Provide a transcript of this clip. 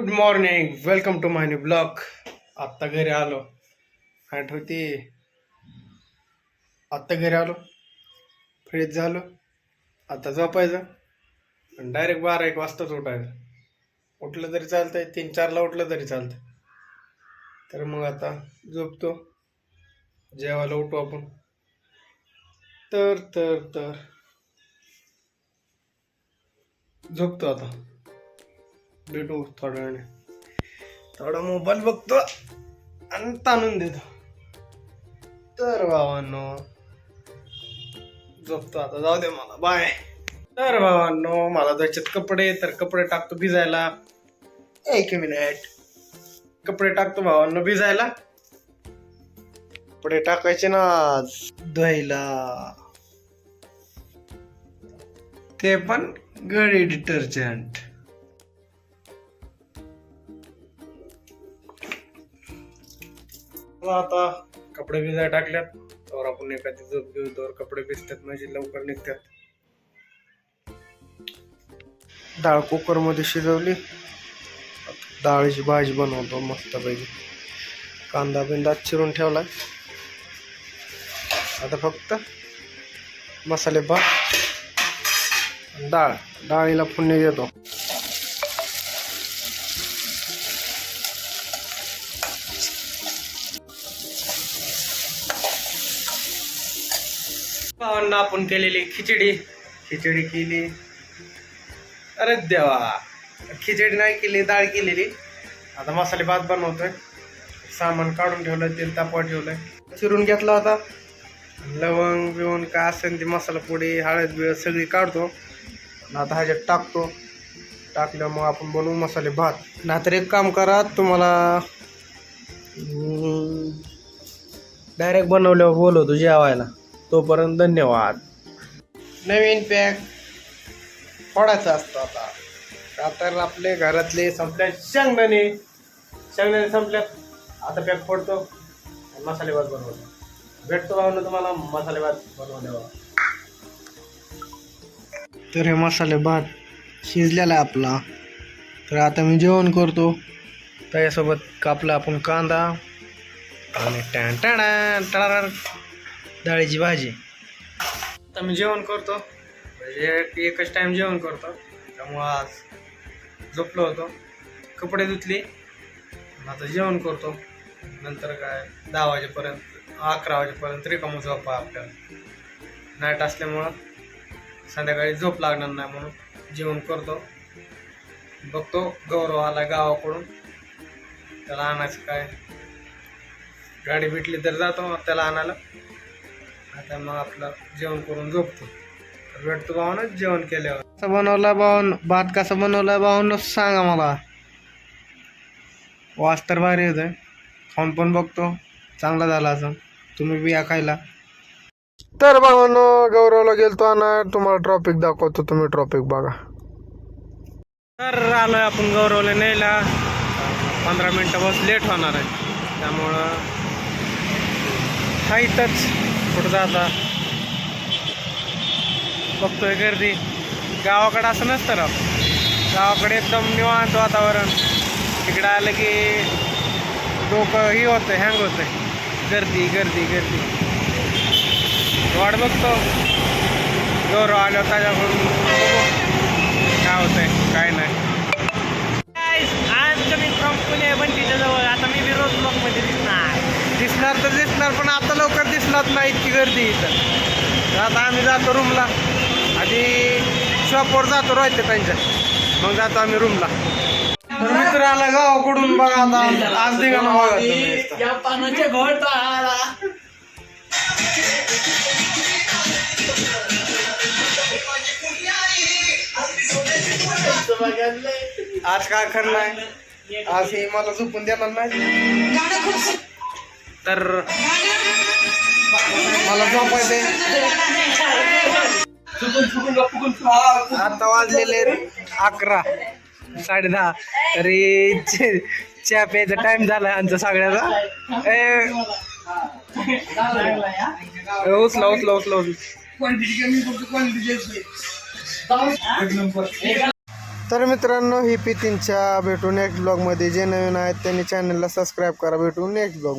Good morning, welcome to my new blog. आत्ता घरी आलो. आठवते आत्ता घरी आलो, फ्रेश झालो. आता झोपायचं, डायरेक्ट 12-1 वाजताच उठायचं. उठलं तरी चालतंय, 3-4ला उठलं तरी चालतंय. तर मग आता झोपतो, जेवायला उठू आपण. तर तर तर झोपतो आता. भेटू थोड्या वेळाने. थोडा मोबाईल बघतो आणि ताणून देतो. तर भावांनो झोपतो आता, जाऊ दे मला, बाय. तर भावांनो मला जायचेत कपडे, तर कपडे टाकतो भिजायला. 1 मिनिट, कपडे टाकतो भावांनो भिजायला. कपडे टाकायचे ना धुवायला, ते पण गडी डिटर्जंट. आता कपडे भिजायला टाकल्यात, तर आपण एखादी झोप घेऊ. तर कपडे भिजतात म्हणजे लवकर निघतात. डाळ कुकर मध्ये शिजवली, डाळीची भाजी बनवतो मस्त पैकी. कांदा बिंदा चिरून ठेवलाय. आता फक्त मसाले भात, डाळीला फोडणी देतो. भावांना आपण केलेली खिचडी केली. अरे देवा, खिचडी नाही केली, डाळ केलेली. आता मसाले भात बनवतोय. सामान काढून ठेवलंय, तेल तापवा ठेवलंय. चिरून घेतला आता. लवंग बिवंग काय असेल ती मसाला पोडी, हळद बिळद सगळी काढतो. आता ह्याच्यात टाकतो. टाकल्यावर मग आपण बनवू मसाले भात. नाहीतर एक काम करा, तुम्हाला डायरेक्ट बनवल्यावर बोलवतो जेवायला. तोपर्यंत धन्यवाद. नवीन पॅक फोडायचं असतं आता. का तर आपले घरातले संपल्या शेंगदाणे संपल्यात. आता पॅक फोडतो, मसाले भात बनवतो. भेटतो भावना तुम्हाला मसाले भात बनवल्यावर. तर हे मसाले भात शिजलेला आहे आपला. तर आता मी जेवण करतो. त्याच्यासोबत कापला आपण कांदा आणि डाळीची भाजी. आता मी जेवण करतो, म्हणजे एकच टाइम जेवण करतो. त्यामुळं आज झोपलो होतो, कपडे धुतले, आता जेवण करतो. नंतर काय 10 वाजेपर्यंत 11 वाजेपर्यंत रिकामं झोपा. आपल्याला नाईट असल्यामुळं संध्याकाळी झोप लागणार नाही, म्हणून जेवण करतो. बघतो गौरव आला गावाकडून, त्याला आणायचं काय, गाडी भेटली तर जातो त्याला आणायला. आता मग आपलं जेवण करून झोपतो. तर भेटतो भावना जेवण केल्यावर. कसं बनवला भात, कसं बनवला भावना सांगा मला. वास तर भारी येतोय. खाऊन पण बघतो, चांगला झाला असं. तुम्ही बी या खायला. तर भावानो गौरवला गेलतो आणि तुम्हाला ट्रॉफिक दाखवतो, तुम्ही ट्रॉफिक बघा. तर आलोय आपण गौरवला न्यायला. 15 मिनटं बस लेट होणार आहे, त्यामुळं हा इथंच कुठं जाता बघतोय गर्दी. गावाकडं असं नसतं राव. गावाकडे एकदम निवांत वातावरण. तिकडं आलं की डोकं ही होतं, हँग होतं. गर्दी गर्दी गर्दी. वाट बघतो गौरव आल्यावर त्याच्याकडून काय होतंय काय नाही. आज कमी फ्रॉम पुणे बंटीच्या जवळ. आता मी रोज ब्लॉकमध्ये दिसणार पण आता लवकर दिसणार नाही, इतकी गर्दी इथं. तर आता आम्ही जातो रूमला. आधी शॉपवर जातो रोहित त्यांच्या, मग जातो आम्ही रूमला. तर मित्र आला गावाकडून बघा. आता आज निघाला बघा पानाच्या घोट आला. आज काय करणार, आज हे मला झोपून देणार नाही. तर मला झोपायचंय. आता वाजलेले 11, 10:30. तरी चहा प्यायचा टाइम झाला आमचा सगळ्याचा. उचला उचला उचला उचला. तर मित्रांनो ही पी 3च्या भेटू नेक्स्ट ब्लॉगमध्ये. जे नवीन आहेत त्यांनी चॅनलला सबस्क्राईब करा. भेटू नेक्स्ट ब्लॉग.